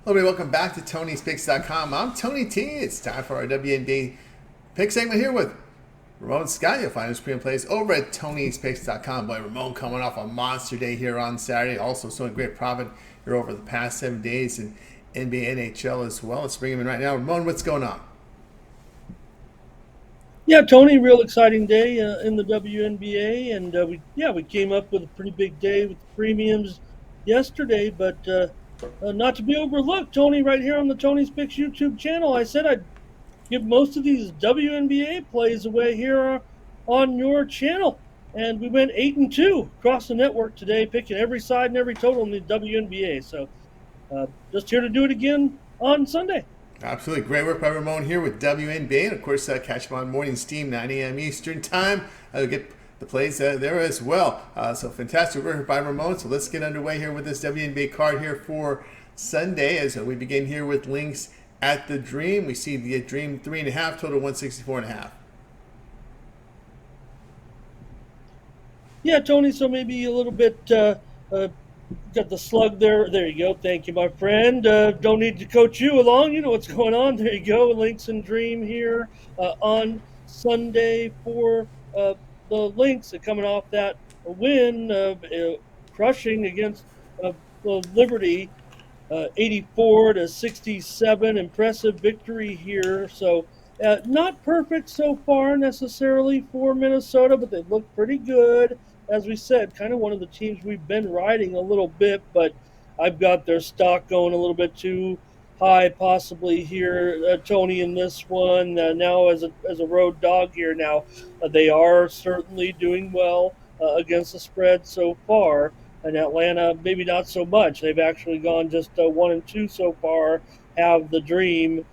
Hello, everybody. Welcome back to Tony'sPicks.com. I'm Tony T. It's time for our WNBA pick segment here with Ramon Scott. You'll find his pre and plays over at Tony'sPicks.com. Boy, Ramon coming off a monster day here on Saturday. Also showing great profit here over the past 7 days in NBA, NHL as well. Let's bring him in right now. Ramon, what's going on? Yeah, Tony, real exciting day in the WNBA, and we came up with a pretty big day with the premiums yesterday, but not to be overlooked, Tony, right here on the Tony's Picks YouTube channel. I said I'd give most of these WNBA plays away here on your channel, and we went 8-2 across the network today, picking every side and every total in the WNBA. So just here to do it again on Sunday. Absolutely. Great work by Ramon here with WNBA. And of course, catch him on Morning Steam, 9 a.m. Eastern Time. Get the plays there as well. So fantastic work by Ramon. So let's get underway here with this WNBA card here for Sunday as we begin here with Lynx at the Dream. We see the Dream 3.5, total 164.5. Yeah, Tony. So maybe a little bit. Got the slug there. There you go. Thank you, my friend. Don't need to coach you along. You know what's going on. There you go. Lynx and Dream here on Sunday for the Lynx coming off that win, crushing against the Liberty, 84-67. Impressive victory here. So not perfect so far necessarily for Minnesota, but they look pretty good. As we said, kind of one of the teams we've been riding a little bit, but I've got their stock going a little bit too high possibly here, Tony, in this one. Now as a road dog here now, they are certainly doing well against the spread so far. And Atlanta, maybe not so much. They've actually gone just 1-2 so far. Have the Dream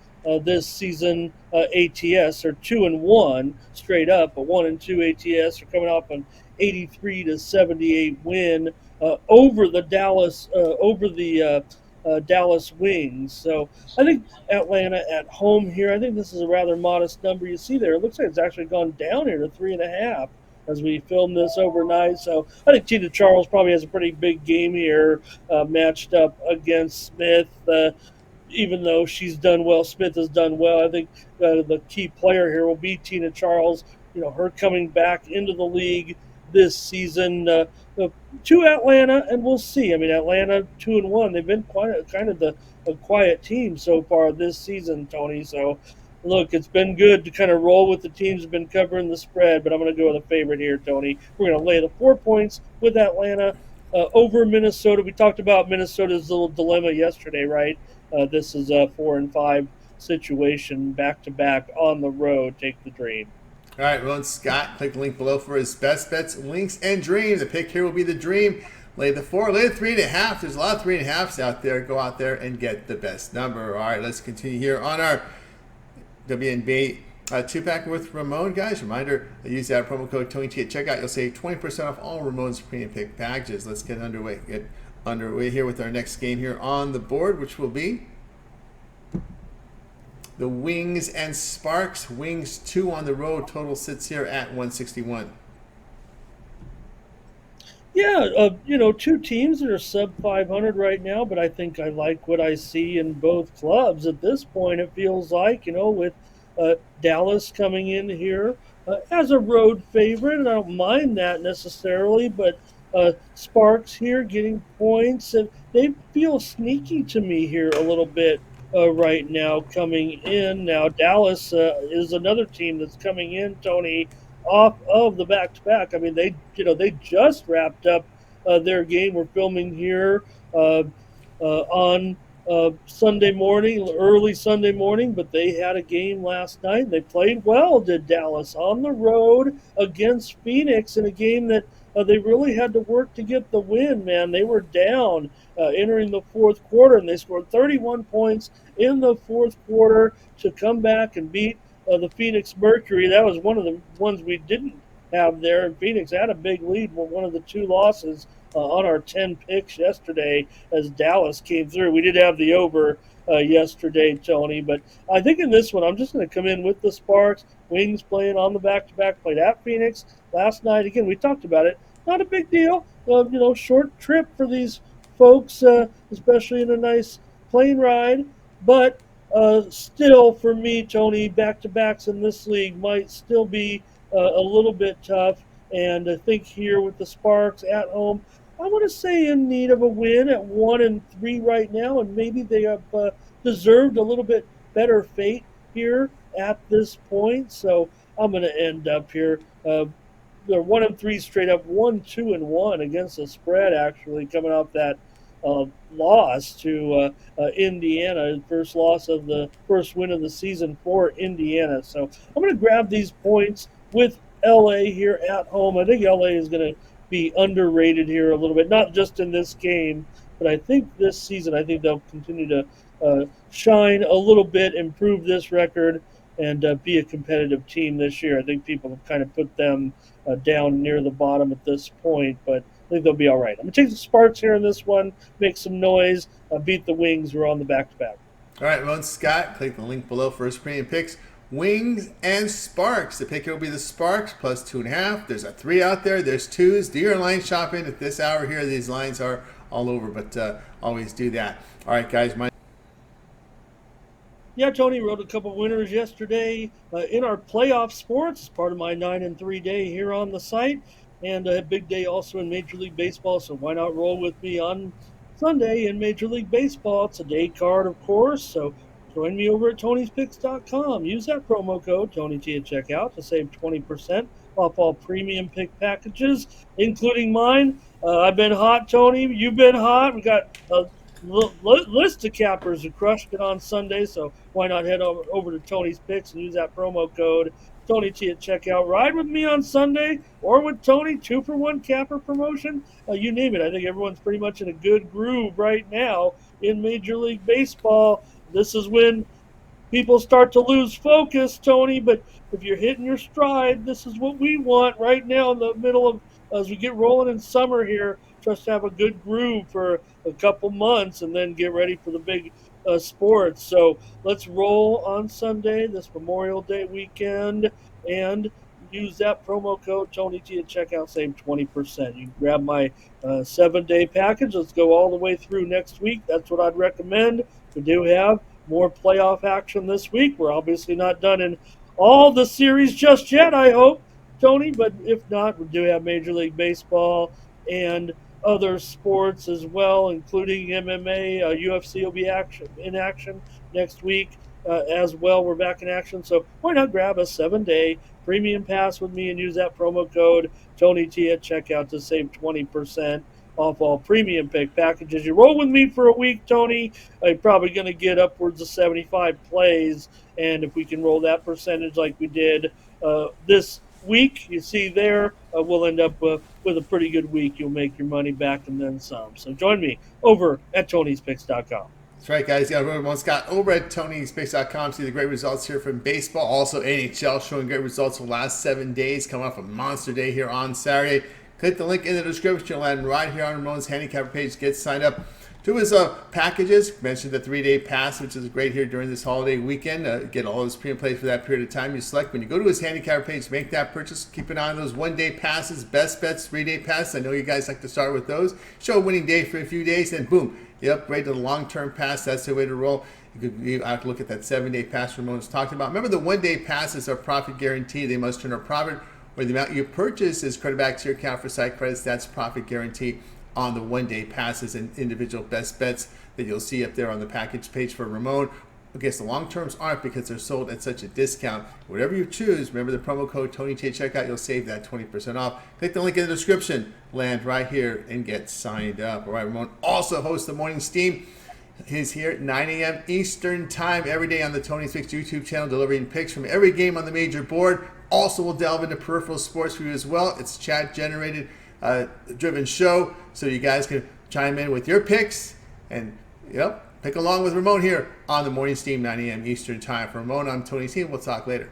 this season ATS, or 2-1 straight up, but 1-2 ATS are coming off an 83-78 win over the Dallas Wings. So I think Atlanta at home here. I think this is a rather modest number. You see there, it looks like it's actually gone down here to 3.5 as we film this overnight. So I think Tina Charles probably has a pretty big game here, matched up against Smith. Even though she's done well, Smith has done well. I think the key player here will be Tina Charles. You know, her coming back into the league this season to Atlanta, and we'll see. I mean, Atlanta 2-1. They've been kind of a quiet team so far this season, Tony. So, look, it's been good to kind of roll with the teams that have been covering the spread, but I'm going to go with a favorite here, Tony. We're going to lay the 4 points with Atlanta over Minnesota. We talked about Minnesota's little dilemma yesterday, right? This is a 4-5 situation, back to back on the road. Take the Dream. All right, Ron Scott, click the link below for his best bets, Lynx and Dream. The pick here will be the Dream. Lay the 4, lay the 3.5. There's a lot of 3.5s out there. Go out there and get the best number. All right, let's continue here on our WNBA two-pack with Ramon, guys. Reminder, use that promo code TonyT at checkout. You'll save 20% off all Ramon's premium pick packages. Let's get underway. Get underway here with our next game here on the board, which will be the Wings and Sparks. Wings 2 on the road. Total sits here at 161. Yeah, two teams that are sub 500 right now, but I think I like what I see in both clubs at this point. It feels like, with Dallas coming in here as a road favorite, and I don't mind that necessarily, but Sparks here getting points, and they feel sneaky to me here a little bit right now coming in. Now, Dallas is another team that's coming in, Tony, off of the back-to-back. I mean, they just wrapped up their game. We're filming here on Sunday morning, early Sunday morning, but they had a game last night. They played well, did Dallas, on the road against Phoenix in a game that they really had to work to get the win, man. They were down entering the fourth quarter, and they scored 31 points in the fourth quarter to come back and beat the Phoenix Mercury. That was one of the ones we didn't have there. And Phoenix had a big lead with one of the two losses on our 10 picks yesterday as Dallas came through. We did have the over yesterday, Tony, but I think in this one I'm just going to come in with the Sparks. Wings playing on the back-to-back, played at Phoenix last night. Again, we talked about it. Not a big deal. Short trip for these folks, especially in a nice plane ride, but still, for me, Tony, back-to-backs in this league might still be a little bit tough. And I think here with the Sparks at home, I want to say in need of a win at 1-3 right now, and maybe they have deserved a little bit better fate here at this point. So I'm going to end up here. They're 1-3 straight up, 1-2-1 against the spread. Actually, coming off that loss to Indiana, first win of the season for Indiana. So I'm going to grab these points with LA here at home. I think LA is going to be underrated here a little bit, not just in this game, but I think this season, I think they'll continue to shine a little bit, improve this record, and be a competitive team this year. I think people have kind of put them down near the bottom at this point, but I think they'll be all right. I'm going to take the Sparks here in this one, make some noise, beat the Wings. We're on the back-to-back. All right, Ramon Scott, click the link below for his premium picks. Wings and Sparks. The pick here will be the Sparks plus 2.5. There's a 3 out there. There's 2s. Do your line shopping at this hour here. These lines are all over, but always do that. All right, guys. Yeah, Tony wrote a couple winners yesterday in our playoff sports as part of my 9-3 day here on the site, and a big day also in Major League Baseball. So why not roll with me on Sunday in Major League Baseball? It's a day card, of course. So join me over at Tony'sPicks.com. Use that promo code TonyT at checkout to save 20% off all premium pick packages, including mine. I've been hot, Tony. You've been hot. We got a list of cappers who crushed it on Sunday, so why not head over to Tony's Picks and use that promo code Tony T at checkout. Ride with me on Sunday or with Tony, 2-for-1 capper promotion. You name it. I think everyone's pretty much in a good groove right now in Major League Baseball. This is when people start to lose focus, Tony, but if you're hitting your stride, this is what we want right now in the middle of, as we get rolling in summer here, just have a good groove for a couple months and then get ready for the big sports. So let's roll on Sunday, this Memorial Day weekend, and use that promo code TonyT at checkout, save 20%. You can grab my 7-day package. Let's go all the way through next week. That's what I'd recommend. We do have more playoff action this week. We're obviously not done in all the series just yet, I hope, Tony, but if not, we do have Major League Baseball and other sports as well, including MMA. UFC will be in action next week as well. We're back in action, so why not grab a 7-day premium pass with me and use that promo code TonyT at checkout to save 20% off all premium pick packages. You roll with me for a week, Tony, I'm probably going to get upwards of 75 plays, and if we can roll that percentage like we did this week, you see there, we'll end up with a pretty good week. You'll make your money back and then some. So join me over at Tony'sPicks.com. That's right, guys. You got Ramon Scott over at Tony'sPicks.com. See the great results here from baseball. Also, NHL showing great results for the last 7 days. Coming off a monster day here on Saturday. Click the link in the description. You'll land right here on Ramon's handicapper page. Get signed up to his packages. Mentioned the 3-day pass, which is great here during this holiday weekend. Get all his premium plays for that period of time you select. When you go to his handicapper page, make that purchase. Keep an eye on those 1-day passes, best bets, 3-day passes. I know you guys like to start with those. Show a winning day for a few days, then boom, you upgrade to the long-term pass. That's the way to roll. You have to look at that 7-day pass Ramon's talked about. Remember, the 1-day passes are profit guarantee. They must turn a profit, where the amount you purchase is credited back to your account for site credits. That's profit guarantee on the 1-day passes and individual best bets that you'll see up there on the package page for Ramon. I guess the long terms aren't, because they're sold at such a discount. Whatever you choose, remember the promo code TonyT at checkout. You'll save that 20% off. Click the link in the description, land right here, and get signed up. All right, Ramon also hosts the Morning Steam. He's here at 9 a.m. Eastern Time every day on the Tony's Picks YouTube channel, delivering picks from every game on the major board. Also, we'll delve into peripheral sports for you as well. It's chat-generated driven show, so you guys can chime in with your picks and pick along with Ramon here on the Morning Steam, 9 a.m. Eastern Time. For Ramon, I'm Tony T. We'll talk later.